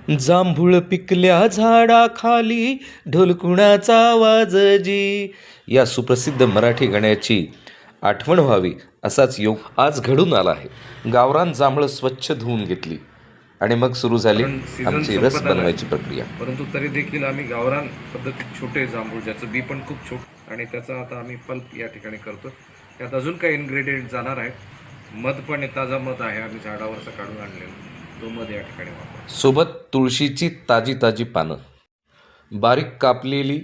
जांभूळ पिकल्या झाडाखाली ढोलकुणाचा आवाज जी. या सुप्रसिद्ध मराठी गाण्याची आठवण व्हावी असाच योग आज घडून आला आहे. गावरान जांभळं स्वच्छ धुवून घेतली आणि मग सुरू झाली कारण सीझन आमची रस संपत आलाय. बनवायची प्रक्रिया. परंतु तरी देखील आम्ही गावरान पद्धतीत छोटे जांभूळ, ज्याचं बी पण खूप छोट, आणि त्याचा आता आम्ही पल्प या ठिकाणी करतो. त्यात अजून काही इन्ग्रेडियंट जाणार आहेत. मध पण ताजा मध आहे, आम्ही झाडावरचा काढून आणलेला, तो मध या ठिकाणी वापरतो. सोबत तुळशीची ताजी ताजी पानं, बारीक कापलेली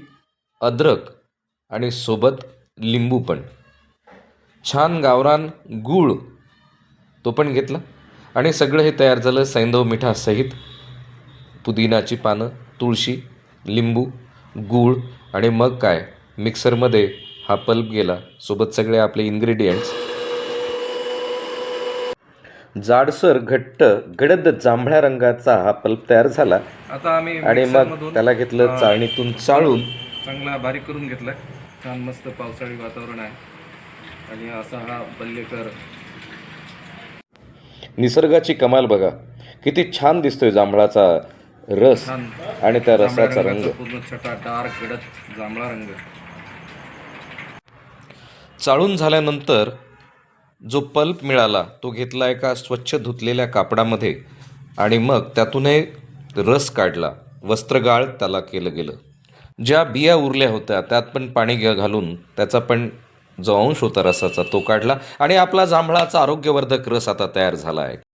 अद्रक आणि सोबत लिंबू पण, छान गावरान गूळ तो पण घेतला आणि सगळं हे तयार झालं सैंधव मिठासहित. पुदिनाची पानं, तुळशी, लिंबू, गूळ आणि मग काय मिक्सरमध्ये हा पल्प गेला. सोबत सगळे आपले इन्ग्रेडियंट्स. जाडसर घट्ट गडद जांभळ्या रंगाचा हा पल्प तयार झाला आता आम्ही आणि मग मिक्सरमधून त्याला घेतलं चाळणीतून चाळून. चांगला बारीक करून घेतलाय. छान मस्त पावसाळी वातावरण आहे आणि असा हा बल्लेकर. निसर्गाची कमाल बघा, किती छान दिसतोय जांभळाचा रस छान आणि त्या जांभळ्या रसाचा रंगाचा रंग. पूर्ण छटा डार्क गडद जांभळा रंग. चाळून झाल्यानंतर जो पल्प मिळाला तो घेतला एका स्वच्छ धुतलेल्या कापडामध्ये आणि मग त्यातूनही रस काढला. वस्त्रगाळ त्याला केलं गेलं. ज्या बिया उरल्या होत्या त्यात पण पाणी घालून त्याचा पण जो अंश होता रसाचा तो काढला आणि आपला जांभळाचा आरोग्यवर्धक रस आता तयार झाला आहे.